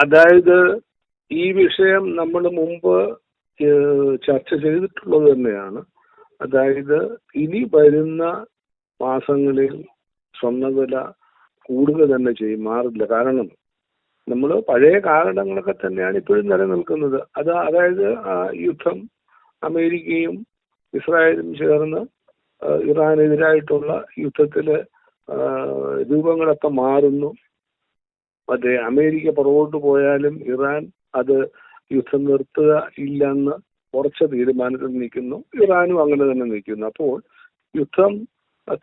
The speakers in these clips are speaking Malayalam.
അതായത് ഈ വിഷയം നമ്മൾ മുമ്പ് ചർച്ച ചെയ്തിട്ടുള്ളത് തന്നെയാണ്. അതായത് ഇനി വരുന്ന മാസങ്ങളിൽ സ്വർണ്ണവില കൂടുക തന്നെ ചെയ്യും, മാറില്ല. കാരണം നമ്മൾ പഴയ കാരണങ്ങളൊക്കെ തന്നെയാണ് ഇപ്പോഴും നിലനിൽക്കുന്നത്. അതായത് യുദ്ധം, അമേരിക്കയും ഇസ്രായേലും ചേർന്ന് ഇറാനെതിരായിട്ടുള്ള യുദ്ധത്തില് രൂപങ്ങളൊക്കെ മാറുന്നു. മറ്റേ അമേരിക്ക പുറകോട്ട് പോയാലും ഇറാൻ അത് യുദ്ധം നിർത്തുക ഇല്ലെന്ന് ഉറച്ച തീരുമാനത്തിൽ നിൽക്കുന്നു. ഇറാനും അങ്ങനെ തന്നെ നിൽക്കുന്നു. അപ്പോൾ യുദ്ധം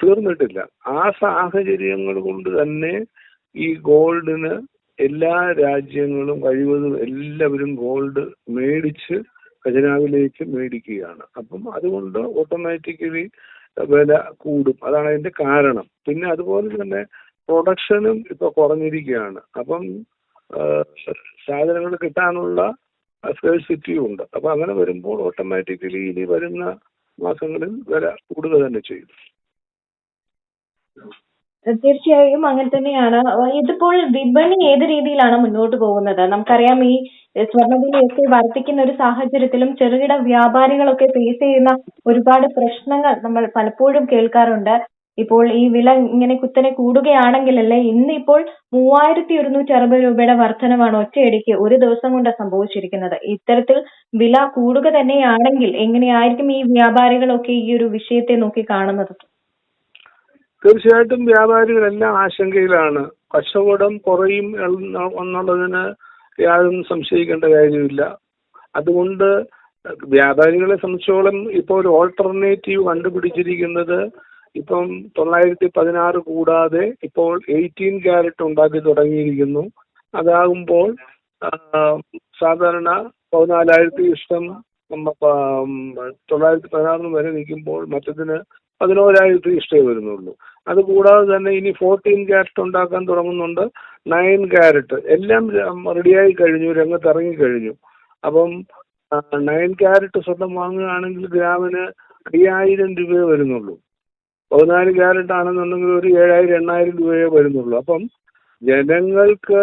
തീർന്നിട്ടില്ല. ആ സാഹചര്യങ്ങൾ കൊണ്ട് തന്നെ ഈ ഗോൾഡിന് എല്ലാ രാജ്യങ്ങളും കഴിവതും എല്ലാവരും ഗോൾഡ് മേടിച്ച് ഖജനാവിലേക്ക് മേടിക്കുകയാണ്. അപ്പം അതുകൊണ്ട് ഓട്ടോമാറ്റിക്കലി വില കൂടും. അതാണ് അതിന്റെ കാരണം. പിന്നെ അതുപോലെ തന്നെ പ്രൊഡക്ഷനും ഇപ്പൊ കുറഞ്ഞിരിക്കുകയാണ്. അപ്പം സാധനങ്ങൾ കിട്ടാനുള്ള സ്കേഴ്സിറ്റിയും ഉണ്ട്. അപ്പൊ അങ്ങനെ വരുമ്പോൾ ഓട്ടോമാറ്റിക്കലി ഇനി വരുന്ന മാസങ്ങളിൽ വില കൂടുക തന്നെ ചെയ്യും. തീർച്ചയായും അങ്ങനെ തന്നെയാണ്. ഇതിപ്പോൾ വിപണി ഏത് രീതിയിലാണ് മുന്നോട്ട് പോകുന്നത്? നമുക്കറിയാം, ഈ സ്വർണ്ണവിലയൊക്കെ വർദ്ധിക്കുന്ന ഒരു സാഹചര്യത്തിലും ചെറുകിട വ്യാപാരികളൊക്കെ ഫേസ് ചെയ്യുന്ന ഒരുപാട് പ്രശ്നങ്ങൾ നമ്മൾ പലപ്പോഴും കേൾക്കാറുണ്ട്. ഇപ്പോൾ ഈ വില ഇങ്ങനെ കുത്തനെ കൂടുകയാണെങ്കിലല്ലേ, ഇന്നിപ്പോൾ 3160 രൂപയുടെ വർധനവാണ് ഒറ്റയടിക്ക് ഒരു ദിവസം കൊണ്ട് സംഭവിച്ചിരിക്കുന്നത്. ഇത്തരത്തിൽ വില കൂടുക തന്നെയാണെങ്കിൽ എങ്ങനെയായിരിക്കും ഈ വ്യാപാരികളൊക്കെ ഈ ഒരു വിഷയത്തെ നോക്കി കാണുന്നത്? തീർച്ചയായിട്ടും വ്യാപാരികളെല്ലാം ആശങ്കയിലാണ്. കച്ചവടം കുറയും എന്നുള്ളതിന് യാതൊന്നും സംശയിക്കേണ്ട കാര്യമില്ല. അതുകൊണ്ട് വ്യാപാരികളെ സംബന്ധിച്ചോളം ഇപ്പോൾ ഒരു ഓൾട്ടർനേറ്റീവ് കണ്ടുപിടിച്ചിരിക്കുന്നത്, ഇപ്പം 916 കൂടാതെ ഇപ്പോൾ 18 ക്യാരറ്റ് ഉണ്ടാക്കി തുടങ്ങിയിരിക്കുന്നു. അതാകുമ്പോൾ സാധാരണ 14,000 ഇഷ്ടം 916 വരെ നിൽക്കുമ്പോൾ മറ്റതിന് 11,000 ഇഷ്ടേ വരുന്നുള്ളൂ. അതുകൂടാതെ തന്നെ ഇനി 14 ക്യാരറ്റ് ഉണ്ടാക്കാൻ തുടങ്ങുന്നുണ്ട്, 9 ക്യാരറ്റ് എല്ലാം റെഡിയായി കഴിഞ്ഞു, രംഗത്തിറങ്ങി കഴിഞ്ഞു. അപ്പം 9 ക്യാരറ്റ് സ്വർണം വാങ്ങുകയാണെങ്കിൽ ഗ്രാമിന് 5000 രൂപയെ വരുന്നുള്ളൂ. 14 ക്യാരറ്റ് ആണെന്നുണ്ടെങ്കിൽ ഒരു 7,000-8,000 രൂപയെ വരുന്നുള്ളൂ. അപ്പം ജനങ്ങൾക്ക്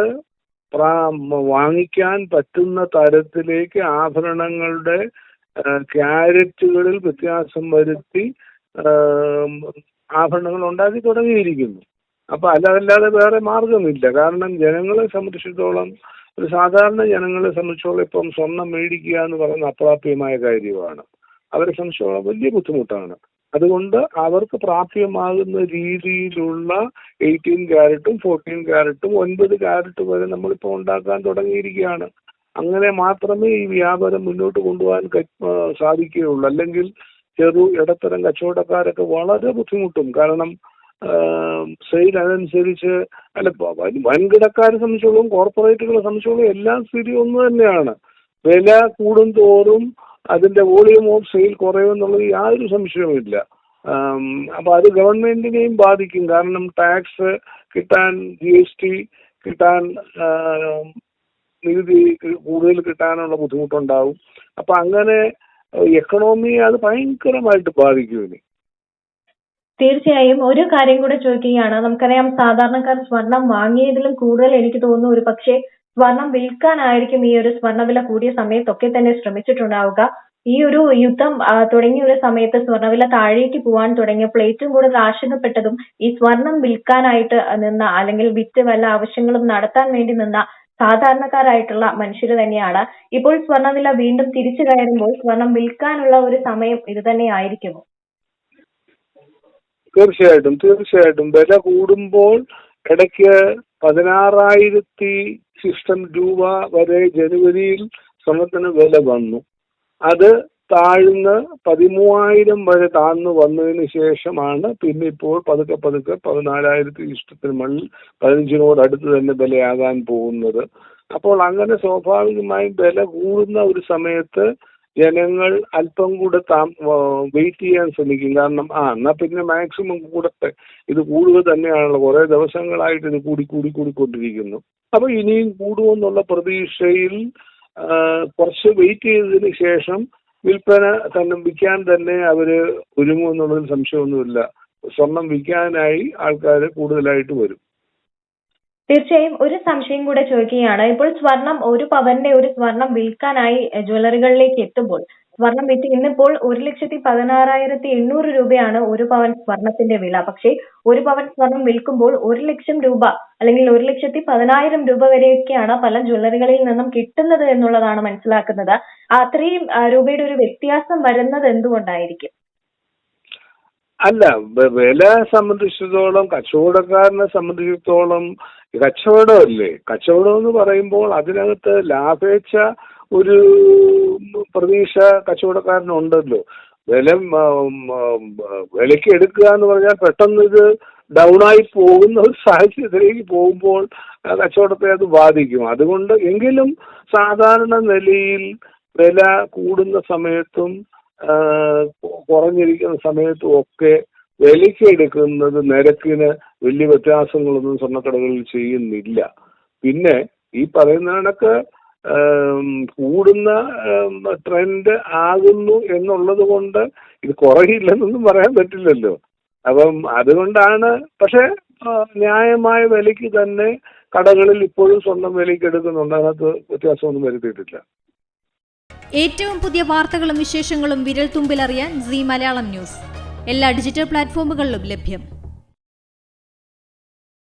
വാങ്ങിക്കാൻ പറ്റുന്ന തരത്തിലേക്ക് ആഭരണങ്ങളുടെ ക്യാരറ്റുകളിൽ വ്യത്യാസം വരുത്തി ആഭരണങ്ങൾ ഉണ്ടാക്കി തുടങ്ങിയിരിക്കുന്നു. അപ്പൊ അതല്ലാതെ വേറെ മാർഗമില്ല. കാരണം ജനങ്ങളെ സംബന്ധിച്ചിടത്തോളം, ഒരു സാധാരണ ജനങ്ങളെ സംബന്ധിച്ചോളം ഇപ്പം സ്വർണം മേടിക്കുക എന്ന് പറയുന്ന അപ്രാപ്യമായ കാര്യമാണ്. അവരെ സംബന്ധിച്ചോളം വലിയ ബുദ്ധിമുട്ടാണ്. അതുകൊണ്ട് അവർക്ക് പ്രാപ്യമാകുന്ന രീതിയിലുള്ള 18 ക്യാരറ്റും 14 ക്യാരറ്റും 9 ക്യാരറ്റ് വരെ നമ്മളിപ്പോൾ ഉണ്ടാക്കാൻ തുടങ്ങിയിരിക്കുകയാണ്. അങ്ങനെ മാത്രമേ ഈ വ്യാപാരം മുന്നോട്ട് കൊണ്ടുപോകാൻ സാധിക്കുകയുള്ളൂ. അല്ലെങ്കിൽ ഇടത്തരം കച്ചവടക്കാരൊക്കെ വളരെ ബുദ്ധിമുട്ടും. കാരണം സെയിൽ അതനുസരിച്ച് വൻകിടക്കാരെ സംബന്ധിച്ചോളം, കോർപ്പറേറ്റുകളെ സംബന്ധിച്ചോളം എല്ലാം സ്ഥിതി ഒന്ന് തന്നെയാണ്. വില കൂടും തോറും അതിന്റെ വോളിയം ഓഫ് സെയിൽ കുറയുമെന്നുള്ളത് യാതൊരു സംശയവുമില്ല. അപ്പൊ അത് ഗവൺമെന്റിനെയും ബാധിക്കും. കാരണം ടാക്സ് കിട്ടാൻ, GST കിട്ടാൻ, നികുതി കൂടുതൽ കിട്ടാനുള്ള ബുദ്ധിമുട്ടുണ്ടാവും. അപ്പൊ അങ്ങനെ എക്കണോമിയെ അത് ഭയങ്കരമായിട്ട് ബാധിക്കും ഇനി. തീർച്ചയായും ഒരു കാര്യം കൂടെ ചോദിക്കുകയാണ്. നമുക്കറിയാം, സാധാരണക്കാർ സ്വർണം വാങ്ങിയതിലും കൂടുതൽ എനിക്ക് തോന്നുന്നു ഒരു പക്ഷേ സ്വർണം വിൽക്കാനായിരിക്കും ഈ ഒരു സ്വർണ്ണവില കൂടിയ സമയത്തൊക്കെ തന്നെ ശ്രമിച്ചിട്ടുണ്ടാവുക. ഈ ഒരു യുദ്ധം തുടങ്ങിയ ഒരു സമയത്ത് സ്വർണ്ണവില താഴേക്ക് പോകാൻ തുടങ്ങിയപ്പോൾ ഏറ്റവും കൂടുതൽ ആശങ്കപ്പെട്ടതും ഈ സ്വർണം വിൽക്കാനായിട്ട് നിന്ന, അല്ലെങ്കിൽ വിറ്റ് വല്ല ആവശ്യങ്ങളും നടത്താൻ വേണ്ടി നിന്ന സാധാരണക്കാരായിട്ടുള്ള മനുഷ്യർ തന്നെയാണ്. ഇപ്പോൾ സ്വർണ്ണവില വീണ്ടും തിരിച്ചു കയറുമ്പോൾ സ്വർണം വിൽക്കാനുള്ള ഒരു സമയം ഇത് തന്നെ ആയിരിക്കുമോ? തീർച്ചയായിട്ടും വില കൂടുമ്പോൾ ഇടയ്ക്ക് 16,000 രൂപ വരെ ജനുവരിയിൽ സ്വർണത്തിന് വില വന്നു. അത് താഴ്ന്ന് 13,000 വരെ താഴ്ന്നു വന്നതിന് ശേഷമാണ് പിന്നെ ഇപ്പോൾ പതുക്കെ 14,000 മുകളിൽ 15 അടുത്ത് തന്നെ വിലയാകാൻ പോകുന്നത്. അപ്പോൾ അങ്ങനെ സ്വാഭാവികമായും വില കൂടുന്ന ഒരു സമയത്ത് ജനങ്ങൾ അല്പം കൂടെ വെയിറ്റ് ചെയ്യാൻ ശ്രമിക്കും. കാരണം എന്നാ പിന്നെ മാക്സിമം കൂടട്ടെ, ഇത് കൂടുക തന്നെയാണല്ലോ, കുറെ ദിവസങ്ങളായിട്ട് ഇത് കൂടിക്കൊണ്ടിരിക്കുന്നു. അപ്പൊ ഇനിയും കൂടുമെന്നുള്ള പ്രതീക്ഷയിൽ കുറച്ച് വെയിറ്റ് ചെയ്തതിന് ശേഷം വിൽക്കാൻ തന്നെ അവര് ഒരുങ്ങുമെന്നുള്ളതിൽ സംശയമൊന്നുമില്ല. സ്വർണം വിൽക്കാനായി ആൾക്കാർ കൂടുതലായിട്ട് വരും. തീർച്ചയായും ഒരു സംശയം കൂടെ ചോദിക്കുകയാണ്. ഇപ്പോൾ ഒരു പവന്റെ ഒരു സ്വർണം വിൽക്കാനായി ജ്വല്ലറികളിലേക്ക് എത്തുമ്പോൾ സ്വർണം വിറ്റ് ഇന്നിപ്പോൾ 1,16,800 രൂപയാണ് ഒരു പവൻ സ്വർണത്തിന്റെ വില. പക്ഷേ ഒരു പവൻ സ്വർണം വിൽക്കുമ്പോൾ 1,00,000 രൂപ അല്ലെങ്കിൽ 1,10,000 രൂപ വരെയൊക്കെയാണ് പല ജ്വല്ലറികളിൽ നിന്നും കിട്ടുന്നത് എന്നുള്ളതാണ് മനസ്സിലാക്കുന്നത്. അത്രയും രൂപയുടെ ഒരു വ്യത്യാസം വരുന്നത് എന്തുകൊണ്ടായിരിക്കും? അല്ല, വില സംബന്ധിച്ചിടത്തോളം, കച്ചവടക്കാരനെ സംബന്ധിച്ചിടത്തോളം കച്ചവടമല്ലേ. കച്ചവടം എന്ന് പറയുമ്പോൾ അതിനകത്ത് ലാഭേച്ഛ ഒരു പ്രതീക്ഷ കച്ചവടക്കാരനുണ്ടല്ലോ. വിലയ്ക്ക് എടുക്കുക എന്ന് പറഞ്ഞാൽ പെട്ടെന്ന് ഇത് ഡൗൺ ആയി പോകുന്ന ഒരു സാഹചര്യത്തിലേക്ക് പോകുമ്പോൾ കച്ചവടത്തെ അത് ബാധിക്കും. അതുകൊണ്ട് എങ്കിലും സാധാരണ നിലയിൽ വില കൂടുന്ന സമയത്തും കുറഞ്ഞിരിക്കുന്ന സമയത്തും ഒക്കെ വിലയ്ക്ക് എടുക്കുന്നത് നിരക്കിന് വലിയ വ്യത്യാസങ്ങളൊന്നും സ്വർണ്ണക്കടകളിൽ ചെയ്യുന്നില്ല. പിന്നെ ഈ പറയുന്ന കണക്ക് കൂടുന്ന ട്രെൻഡ് ആകുന്നു എന്നുള്ളത് കൊണ്ട് ഇത് കുറയില്ലെന്നൊന്നും പറയാൻ പറ്റില്ലല്ലോ. അപ്പം അതുകൊണ്ടാണ്. പക്ഷെ ന്യായമായ വിലയ്ക്ക് തന്നെ കടകളിൽ ഇപ്പോഴും സ്വർണം വിലയ്ക്ക് എടുക്കുന്നുണ്ട്. അതിനകത്ത് വ്യത്യാസമൊന്നും വരുത്തിയിട്ടില്ല. ഏറ്റവും പുതിയ വാർത്തകളും വിശേഷങ്ങളും വിരൽ തുമ്പിലറിയാൻ സീ മലയാളം ന്യൂസ് എല്ലാ ഡിജിറ്റൽ പ്ലാറ്റ്ഫോമുകളിലും ലഭ്യം.